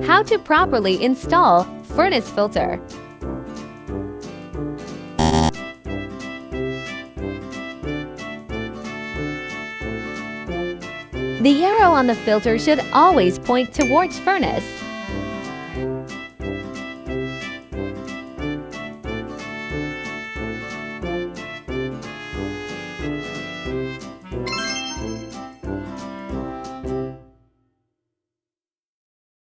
How to properly install furnace filter. The arrow on the filter should always point towards furnace.